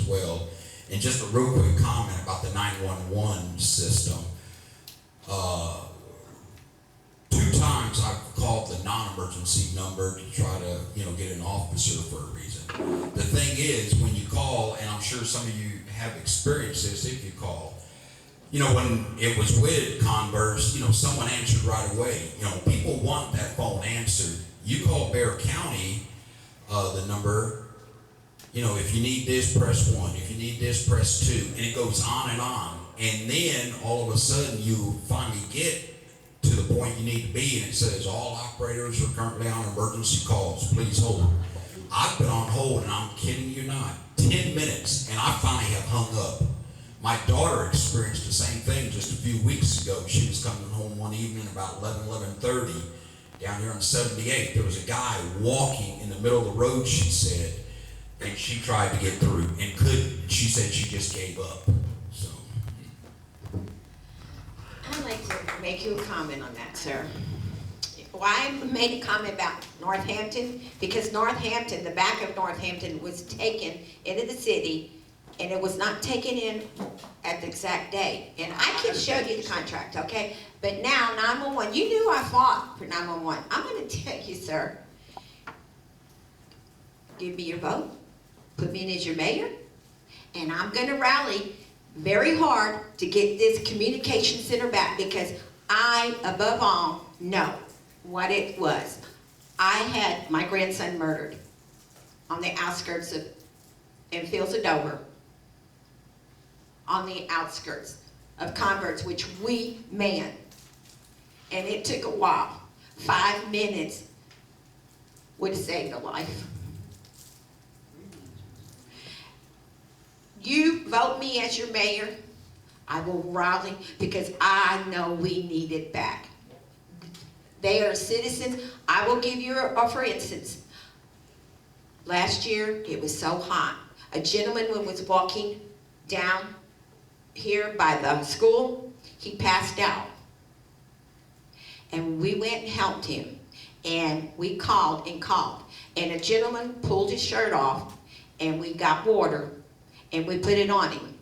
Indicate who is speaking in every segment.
Speaker 1: as well. And just a real quick comment about the 911 system. 2 times I've called the non-emergency number to try to, get an officer for a reason. The thing is, when you call, and I'm sure some of you have experienced this if you call, when it was with Converse, someone answered right away. People want that phone answered. You call Bear County, the number, if you need this, press 1. If you need this, press 2. And it goes on and on. And then all of a sudden you finally get to the point you need to be, and it says all operators are currently on emergency calls. Please hold. I've been on hold, and I'm kidding you not, 10 minutes, and I finally have hung up. My daughter experienced the same thing just a few weeks ago. She was coming home one evening about 11:30 down here on 78. There was a guy walking in the middle of the road, she said, and she tried to get through and couldn't. She said she just gave up. So
Speaker 2: I'd like to make you a comment on that, sir. Why I made a comment about Northampton? Because Northampton, the back of Northampton was taken into the city, and it was not taken in at the exact day. And I can show you the contract, okay? But now 911, you knew I fought for 911. I'm going to tell you, sir, give me your vote, put me in as your mayor, and I'm going to rally very hard to get this communication center back, because I, above all, know what it was. I had my grandson murdered on the outskirts of, in Fields of Dover, on the outskirts of Converse, which we manned. And it took a while. 5 minutes would have saved a life. You vote me as your mayor, I will rally, because I know we need it back. They are citizens. I will give you for instance. Last year, it was so hot. A gentleman was walking down here by the school. He passed out. And we went and helped him. And we called and called. And a gentleman pulled his shirt off, and we got water, and we put it on him.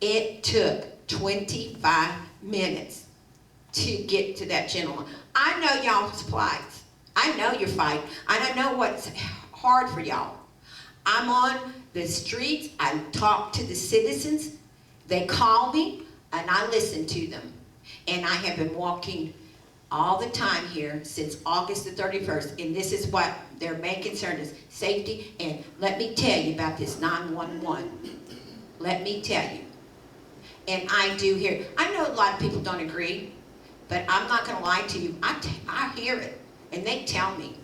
Speaker 2: It took 25 minutes to get to that gentleman. I know y'all's plight. I know your fight. And I know what's hard for y'all. I'm on the streets. I talk to the citizens. They call me, and I listen to them. And I have been walking all the time here since August the 31st. And this is what their main concern is, safety. And let me tell you about this 911. Let me tell you. And I do hear, I know a lot of people don't agree, but I'm not going to lie to you. I hear it, and they tell me.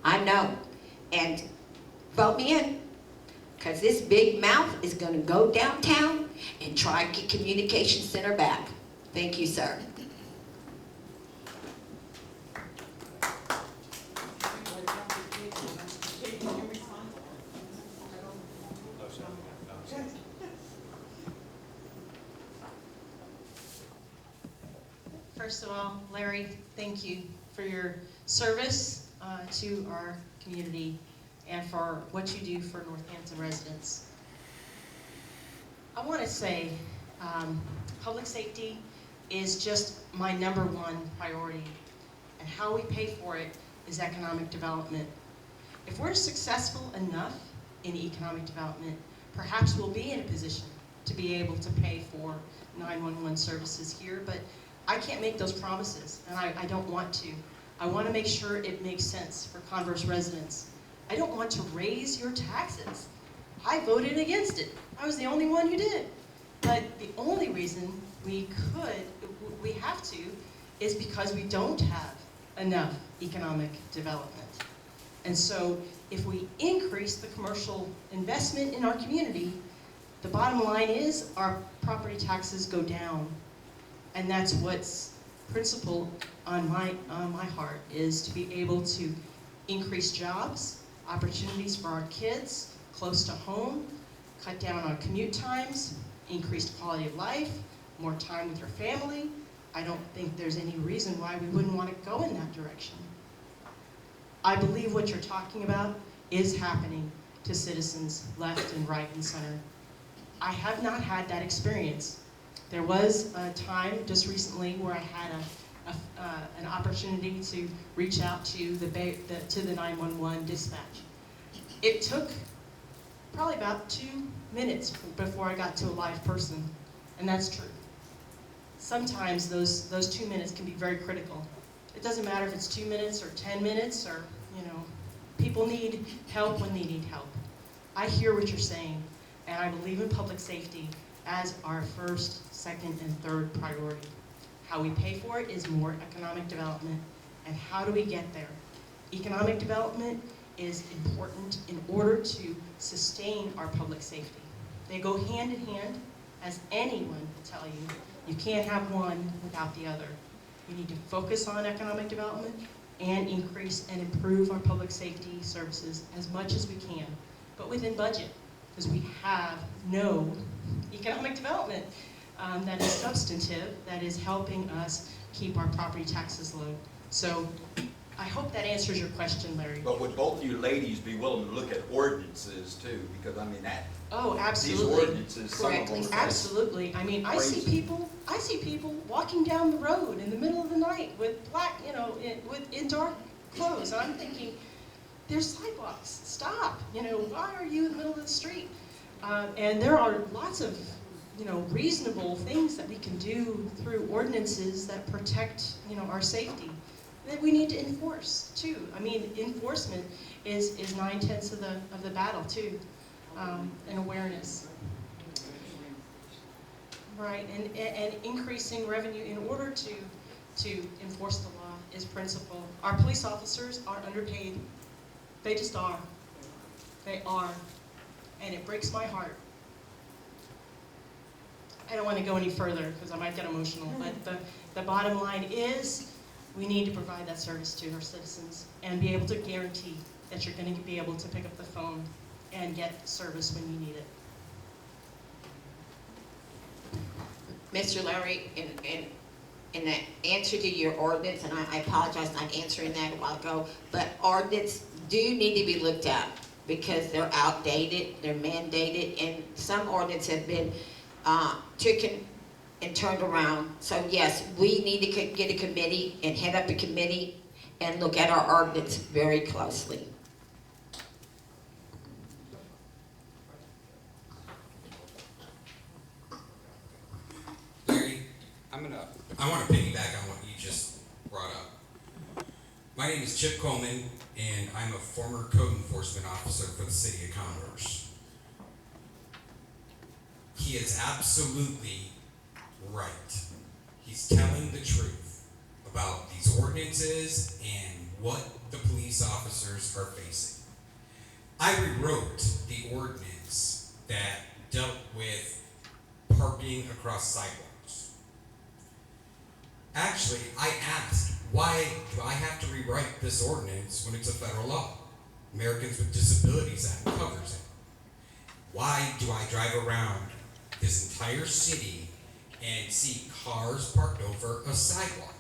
Speaker 2: I know. And vote me in, because this big mouth is going to go downtown and try to get communication center back. Thank you, sir.
Speaker 3: First of all, Larry, thank you for your service to our community and for what you do for Northampton residents. I want to say public safety is just my #1 priority, and how we pay for it is economic development. If we're successful enough in economic development, perhaps we'll be in a position to be able to pay for 911 services here, but I can't make those promises, and I don't want to. I want to make sure it makes sense for Converse residents. I don't want to raise your taxes. I voted against it. I was the only one who did. But the only reason we have to, is because we don't have enough economic development. And so if we increase the commercial investment in our community, the bottom line is our property taxes go down. And that's what's principal on my heart, is to be able to increase jobs, opportunities for our kids close to home, cut down on commute times, increased quality of life, more time with your family. I don't think there's any reason why we wouldn't want to go in that direction. I believe what you're talking about is happening. to citizens left and right and center. I have not had that experience. There was a time just recently where I had an opportunity to reach out to the 911 dispatch. It took probably about 2 minutes before I got to a live person, and that's true. Sometimes those 2 minutes can be very critical. It doesn't matter if it's 2 minutes or 10 minutes or, people need help when they need help. I hear what you're saying, and I believe in public safety as our first, second, and third priority. How we pay for it is more economic development, and how do we get there? Economic development is important in order to sustain our public safety. They go hand in hand, as anyone will tell you. You can't have one without the other. We need to focus on economic development and increase and improve our public safety services as much as we can, but within budget, because we have no economic development that is substantive, that is helping us keep our property taxes low. So I hope that answers your question, Larry.
Speaker 4: But would both of you ladies be willing to look at ordinances too? Because I mean that.
Speaker 3: Oh, absolutely.
Speaker 4: These ordinances, some of them
Speaker 2: Correctly.
Speaker 4: are
Speaker 3: Absolutely. I mean, I see
Speaker 4: crazy.
Speaker 3: people walking down the road in the middle of the night with black, in dark clothes. And I'm thinking, there's sidewalks. Stop. Why are you in the middle of the street? And there are lots of, reasonable things that we can do through ordinances that protect, our safety that we need to enforce too. I mean, enforcement is 9/10 of the battle too. And awareness. Right, and increasing revenue in order to enforce the law is principle. Our police officers are underpaid. They just are. They are. And it breaks my heart. I don't want to go any further because I might get emotional, but the bottom line is we need to provide that service to our citizens and be able to guarantee that you're going to be able to pick up the phone and get service when you need it.
Speaker 2: Mr. Larry, in the answer to your ordinance, and I apologize not answering that a while ago, but ordinance do need to be looked at because they're outdated, they're mandated, and some ordinances have been taken and turned around. So yes, we need to get a committee and head up a committee and look at our ordinance very closely.
Speaker 5: Larry, I want to piggyback on what you just brought up. My name is Chip Coleman, and I'm a former code enforcement officer for the city of Converse. He is absolutely right. He's telling the truth about these ordinances and what the police officers are facing. I rewrote the ordinance that dealt with parking across sidewalks. Actually, I asked, why do I have to rewrite this ordinance when it's a federal law? Americans with Disabilities Act covers it. Why do I drive around this entire city and see cars parked over a sidewalk?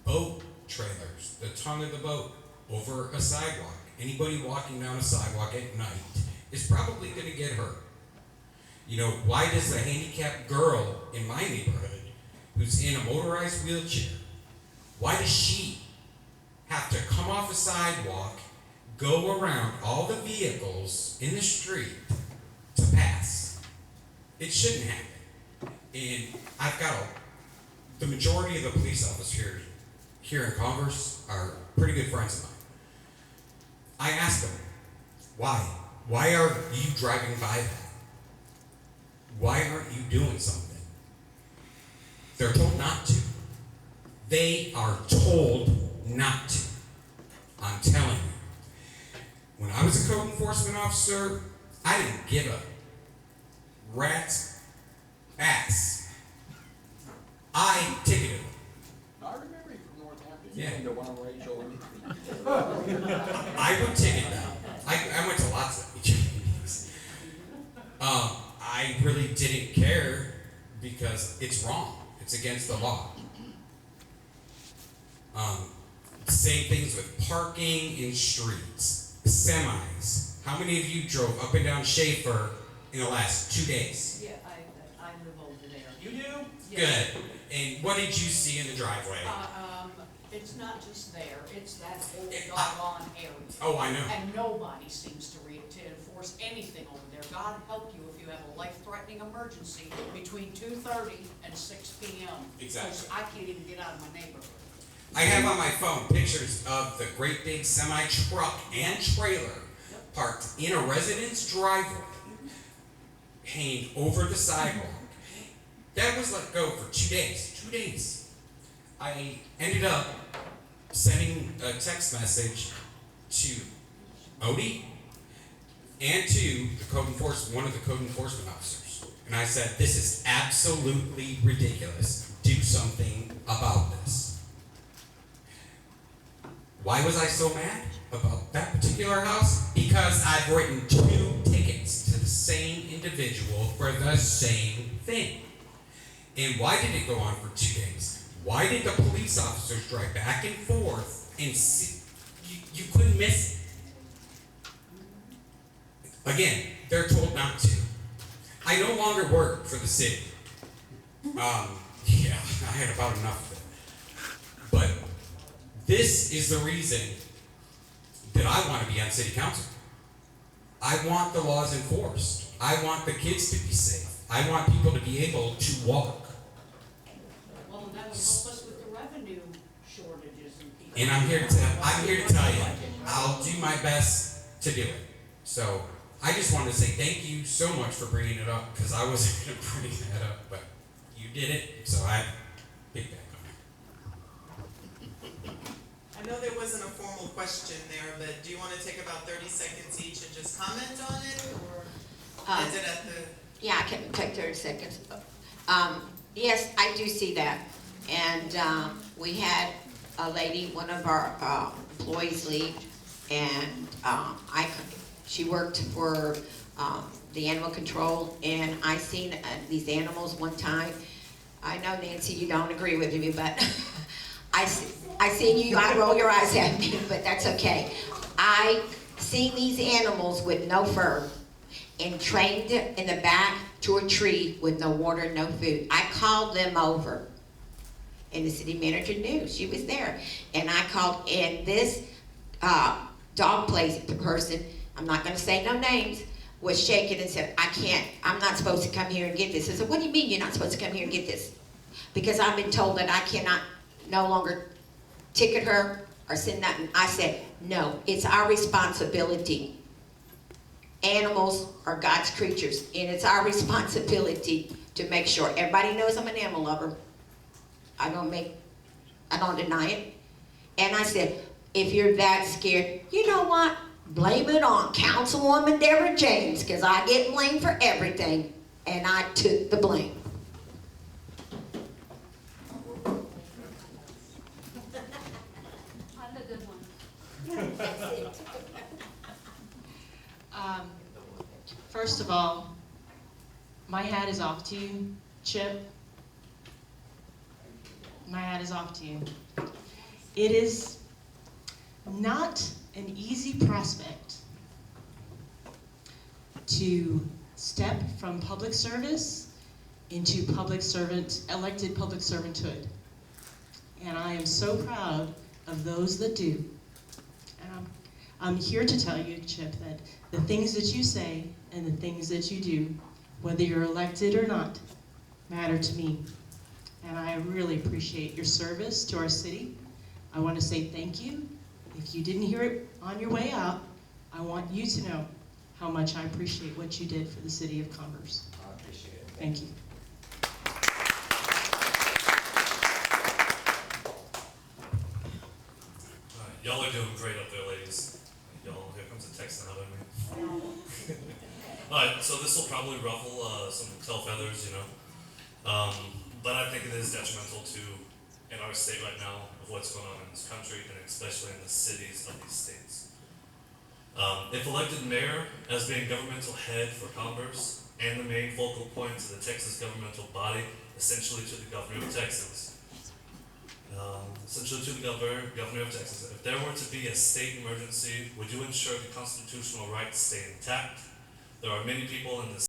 Speaker 5: Boat trailers, the tongue of the boat, over a sidewalk. Anybody walking down a sidewalk at night is probably going to get hurt. Why does a handicapped girl in my neighborhood who's in a motorized wheelchair, why does she have to come off a sidewalk, go around all the vehicles in the street to pass? It shouldn't happen. And I've got the majority of the police officers here in Converse are pretty good friends of mine. I asked them, why? Why are you driving by that? Why aren't you doing something? They're told not to. They are told not to. I'm telling you. When I was a code enforcement officer, I didn't give a rat's ass. I ticketed them.
Speaker 4: I remember you from Northampton.
Speaker 5: Yeah.
Speaker 4: You the one on Rachel and
Speaker 5: I would ticket them. I went to lots of HOA meetings. I really didn't care because it's wrong. It's against the law. Same things with parking in streets, semis. How many of you drove up and down Schaefer in the last 2 days?
Speaker 6: Yeah, I live over there. You do?
Speaker 5: Good. And what did you see in the driveway?
Speaker 6: It's not just there, it's that whole
Speaker 5: I-
Speaker 6: doggone area.
Speaker 5: Oh, I know.
Speaker 6: And nobody seems to enforce anything over there. God help you if you have a life-threatening emergency between 2:30 and 6 p.m.
Speaker 5: Exactly.
Speaker 6: 'Cause I can't even get out of my neighborhood.
Speaker 5: I have on my phone pictures of the great big semi truck and trailer parked in a residence driveway, hanging over the sidewalk. That was let go for 2 days. 2 days. I ended up sending a text message to Odie and to one of the code enforcement officers. And I said, this is absolutely ridiculous. Do something about this. Why was I so mad about that particular house? Because I've written 2 tickets to the same individual for the same thing. And why did it go on for 2 days? Why did the police officers drive back and forth and see? You couldn't miss it. Again, they're told not to. I no longer work for the city. Yeah, I had about enough of it. But this is the reason that I want to be on city council. I want the laws enforced. I want the kids to be safe. I want people to be able to walk.
Speaker 6: Well, that would help us with the revenue shortages and people.
Speaker 5: And I'm here to tell you, I'll do my best to do it. So I just wanted to say thank you so much for bringing it up, because I wasn't going to bring that up, but you did it, so I piggyback on it.
Speaker 7: I know there wasn't a formal question there, but do you want to take about 30 seconds each and just comment on it, or is it at the?
Speaker 2: Yeah, I can take 30 seconds. Yes, I do see that. And we had a lady, one of our employees leave, and she worked for the animal control, and I seen these animals one time. I know, Nancy, you don't agree with me, but I seen you, I roll your eyes at me, but that's okay. I seen these animals with no fur and trained in the back to a tree with no water, no food. I called them over, and the city manager knew she was there. And I called, and this dog place person, I'm not going to say no names, was shaking and said, I'm not supposed to come here and get this. I said, what do you mean you're not supposed to come here and get this? Because I've been told that I cannot no longer ticket her or send that. And I said, no, it's our responsibility. Animals are God's creatures, and it's our responsibility to make sure. Everybody knows I'm an animal lover. I don't deny it. And I said, if you're that scared, you know what? Blame it on Councilwoman Deborah James, because I get blamed for everything, and I took the blame.
Speaker 6: I'm the good one.
Speaker 3: First of all, my hat is off to you, Chip. My hat is off to you. It is not an easy prospect to step from public service into elected public servanthood. And I am so proud of those that do. And I'm here to tell you, Chip, that the things that you say and the things that you do, whether you're elected or not, matter to me. And I really appreciate your service to our city. I want to say thank you. If you didn't hear it on your way out, I want you to know how much I appreciate what you did for the city of Converse.
Speaker 4: I appreciate it.
Speaker 3: Thank you.
Speaker 8: Y'all are doing great up there, ladies. Y'all, here comes a text now, don't we? Alright, so this will probably ruffle some tail feathers, you know. But I think it is detrimental to, in our state right now, of what's going on in this country, and especially in the cities of these states. If elected mayor as being governmental head for Converse and the main focal point to the Texas governmental body, essentially to the governor of Texas, Essentially to the governor of Texas, if there were to be a state emergency, would you ensure the constitutional rights stay intact? There are many people in this